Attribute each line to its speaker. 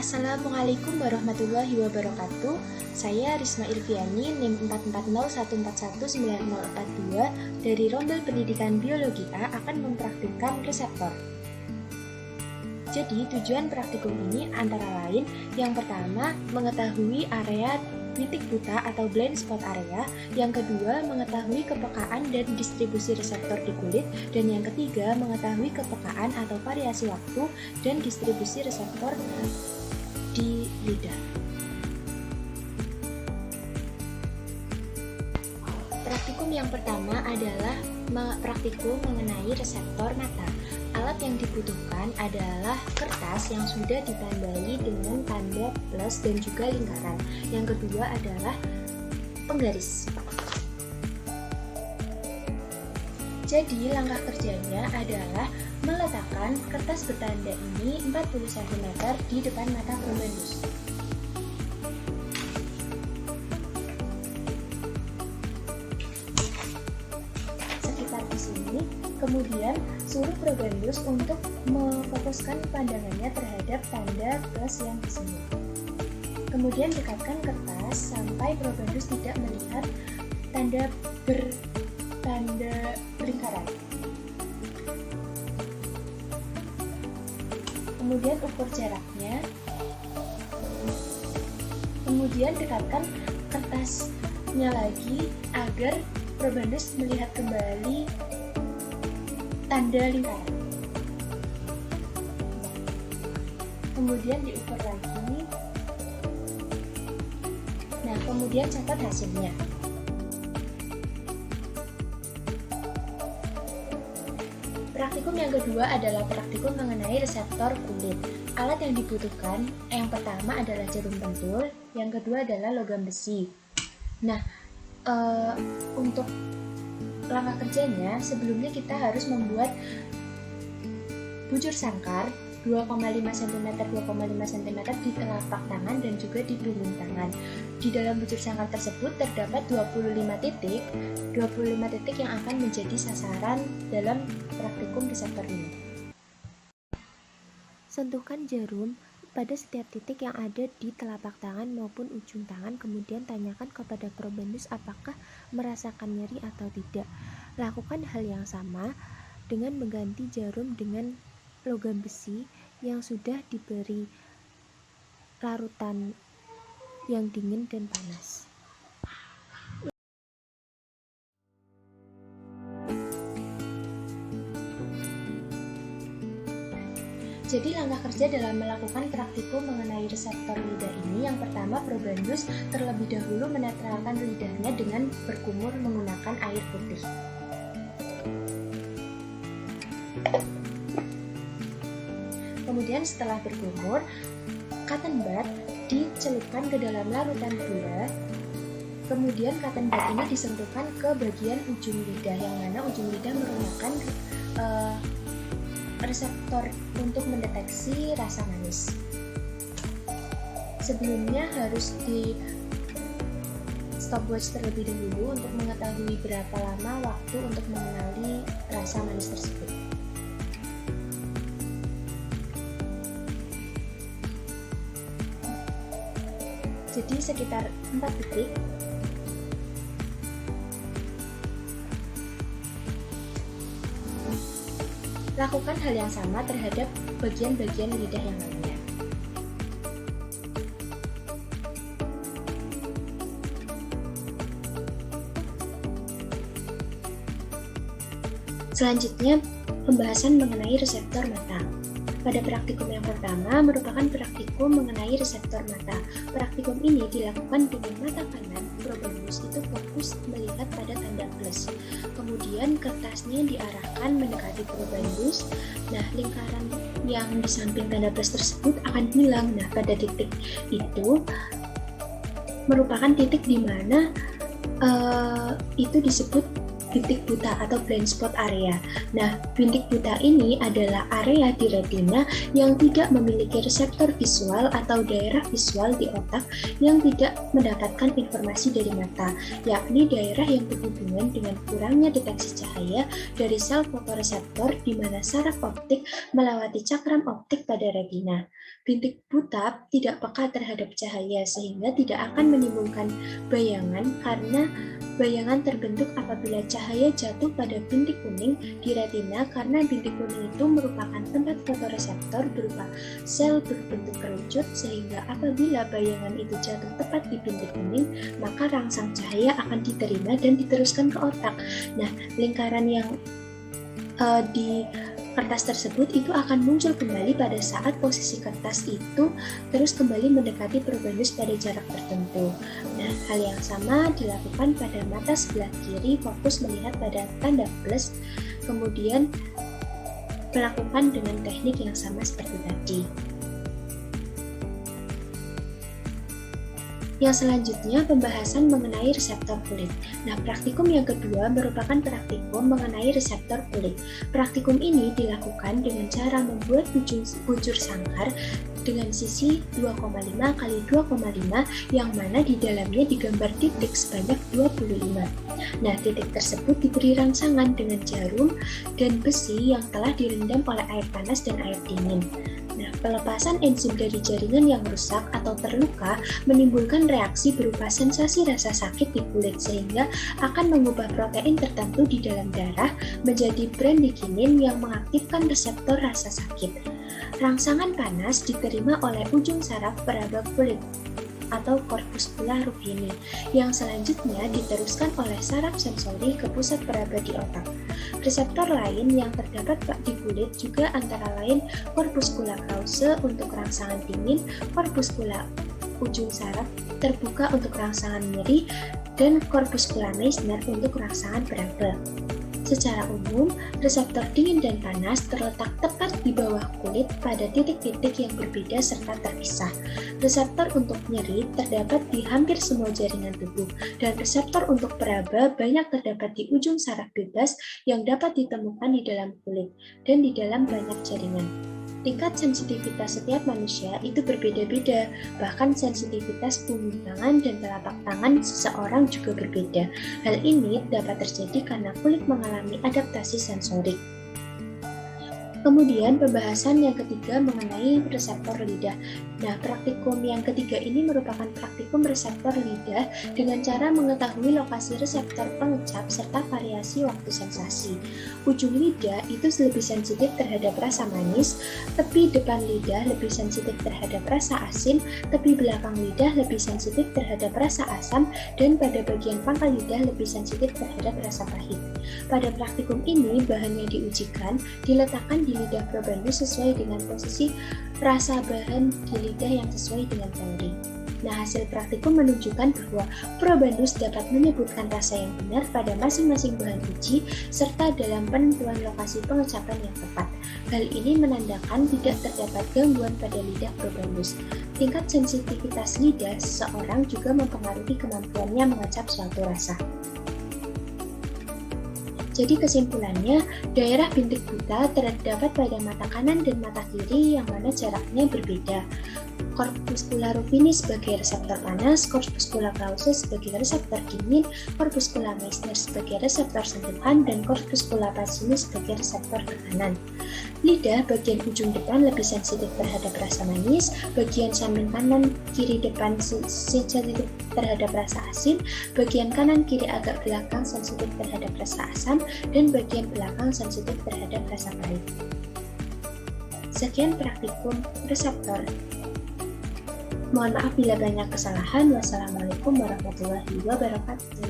Speaker 1: Assalamualaikum warahmatullahi wabarakatuh. Saya Risma Irviani, NIM 440141942 dari Rombel Pendidikan Biologi A akan mempraktikkan reseptor. Jadi, tujuan praktikum ini antara lain yang pertama, mengetahui area titik buta atau blind spot area, yang kedua, mengetahui kepekaan dan distribusi reseptor di kulit, dan yang ketiga, mengetahui kepekaan atau variasi waktu dan distribusi reseptor di lidah. Praktikum yang pertama adalah praktikum mengenai reseptor mata. Alat yang dibutuhkan adalah kertas yang sudah ditandai dengan tanda plus dan juga lingkaran. Yang kedua adalah penggaris. Jadi langkah kerjanya adalah meletakkan kertas bertanda ini 40 cm di depan mata probandus. Sekitar di sini. Kemudian suruh probandus untuk memfokuskan pandangannya terhadap tanda plus yang di sini. Kemudian dekatkan kertas sampai probandus tidak melihat tanda lingkaran. Kemudian ukur jaraknya. Kemudian dekatkan kertasnya lagi agar probandus melihat kembali tanda lingkaran. Kemudian diukur lagi. Nah, kemudian catat hasilnya. Praktikum yang kedua adalah praktikum mengenai reseptor kulit. Alat yang dibutuhkan yang pertama adalah jarum pentul, yang kedua adalah logam besi. Nah, untuk langkah kerjanya, sebelumnya kita harus membuat bujur sangkar 2,5 cm di telapak tangan dan juga di punggung tangan. Di dalam bujur sangkar tersebut terdapat 25 titik yang akan menjadi sasaran dalam praktikum reseptor ini. Sentuhkan jarum pada setiap titik yang ada di telapak tangan maupun ujung tangan, kemudian tanyakan kepada probandus apakah merasakan nyeri atau tidak. Lakukan hal yang sama dengan mengganti jarum dengan logam besi yang sudah diberi larutan yang dingin dan panas. Jadi langkah kerja dalam melakukan praktikum mengenai reseptor lidah ini, yang pertama probandus terlebih dahulu menetralkan lidahnya dengan berkumur menggunakan air putih. Kemudian setelah berkumur, cotton bud dicelupkan ke dalam larutan gula. Kemudian cotton bud ini disentuhkan ke bagian ujung lidah, yang mana ujung lidah merupakan reseptor untuk mendeteksi rasa manis. Sebelumnya harus di stopwatch terlebih dahulu untuk mengetahui berapa lama waktu untuk mengenali rasa manis tersebut. Jadi sekitar 4 detik. Lakukan hal yang sama terhadap bagian-bagian lidah yang lainnya. Selanjutnya, pembahasan mengenai reseptor mata. Pada praktikum yang pertama merupakan praktikum mengenai reseptor mata. Praktikum ini dilakukan dengan mata kanan, probandus itu fokus melihat pada tanda plus. Kemudian kertasnya diarahkan mendekati probandus. Nah, lingkaran yang di samping tanda plus tersebut akan hilang. Nah, pada titik itu merupakan titik di mana itu disebut bintik buta atau blind spot area. Nah, bintik buta ini adalah area di retina yang tidak memiliki reseptor visual atau daerah visual di otak yang tidak mendapatkan informasi dari mata, yakni daerah yang berhubungan dengan kurangnya deteksi cahaya dari sel fotoreseptor di mana saraf optik melewati cakram optik pada retina. Bintik buta tidak peka terhadap cahaya sehingga tidak akan menimbulkan bayangan karena bayangan terbentuk apabila cahaya jatuh pada bintik kuning di retina karena bintik kuning itu merupakan tempat fotoreseptor berupa sel berbentuk kerucut sehingga apabila bayangan itu jatuh tepat di bintik kuning maka rangsang cahaya akan diterima dan diteruskan ke otak. Nah, lingkaran yang di kertas tersebut itu akan muncul kembali pada saat posisi kertas itu terus kembali mendekati probandus pada jarak tertentu. Nah, hal yang sama dilakukan pada mata sebelah kiri, fokus melihat pada tanda plus, kemudian melakukan dengan teknik yang sama seperti tadi. Yang selanjutnya, pembahasan mengenai reseptor kulit. Nah, praktikum yang kedua merupakan praktikum mengenai reseptor kulit. Praktikum ini dilakukan dengan cara membuat bujur sangkar dengan sisi 2,5 x 2,5 yang mana di dalamnya digambar titik sebanyak 25. Nah, titik tersebut diberi rangsangan dengan jarum dan besi yang telah direndam oleh air panas dan air dingin. Nah, pelepasan enzim dari jaringan yang rusak atau terluka menimbulkan reaksi berupa sensasi rasa sakit di kulit sehingga akan mengubah protein tertentu di dalam darah menjadi bradykinin yang mengaktifkan reseptor rasa sakit. Rangsangan panas diterima oleh ujung saraf peraba kulit atau corpuscula rubini yang selanjutnya diteruskan oleh saraf sensori ke pusat peraba di otak. Reseptor lain yang terdapat di kulit juga antara lain corpuscula callose untuk rangsangan dingin, corpuscula ujung saraf terbuka untuk rangsangan nyeri, dan corpuscula Meissner untuk rangsangan peraba. Secara umum, reseptor dingin dan panas terletak tepat di bawah kulit pada titik-titik yang berbeda serta terpisah. Reseptor untuk nyeri terdapat di hampir semua jaringan tubuh, dan reseptor untuk peraba banyak terdapat di ujung saraf bebas yang dapat ditemukan di dalam kulit dan di dalam banyak jaringan. Tingkat sensitivitas setiap manusia itu berbeda-beda, bahkan sensitivitas punggung tangan dan telapak tangan seseorang juga berbeda. Hal ini dapat terjadi karena kulit mengalami adaptasi sensorik. Kemudian pembahasan yang ketiga mengenai reseptor lidah. Nah, praktikum yang ketiga ini merupakan praktikum reseptor lidah dengan cara mengetahui lokasi reseptor pengecap serta variasi waktu sensasi. Ujung lidah itu lebih sensitif terhadap rasa manis, tepi depan lidah lebih sensitif terhadap rasa asin, tepi belakang lidah lebih sensitif terhadap rasa asam, dan pada bagian pangkal lidah lebih sensitif terhadap rasa pahit. Pada praktikum ini, bahan yang diujikan diletakkan di lidah probandus sesuai dengan posisi rasa bahan di lidah yang sesuai dengan teori. Nah, hasil praktikum menunjukkan bahwa probandus dapat menyebutkan rasa yang benar pada masing-masing bahan uji serta dalam penentuan lokasi pengecapan yang tepat. Hal ini menandakan tidak terdapat gangguan pada lidah probandus. Tingkat sensitivitas lidah seseorang juga mempengaruhi kemampuannya mengecap suatu rasa. Jadi kesimpulannya, daerah bintik buta terdapat pada mata kanan dan mata kiri yang mana jaraknya berbeda. Corpuscula rubini sebagai reseptor panas, corpuscula callose sebagai reseptor dingin, corpuscula Meissner sebagai reseptor sentuhan, dan corpuscula basinus sebagai reseptor tekanan. Lidah bagian ujung depan lebih sensitif terhadap rasa manis, bagian samping kanan kiri depan sensitif terhadap rasa asin, bagian kanan kiri agak belakang sensitif terhadap rasa asam, dan bagian belakang sensitif terhadap rasa pahit. Sekian praktikum reseptor. Mohon maaf bila banyak kesalahan. Wassalamualaikum warahmatullahi wabarakatuh.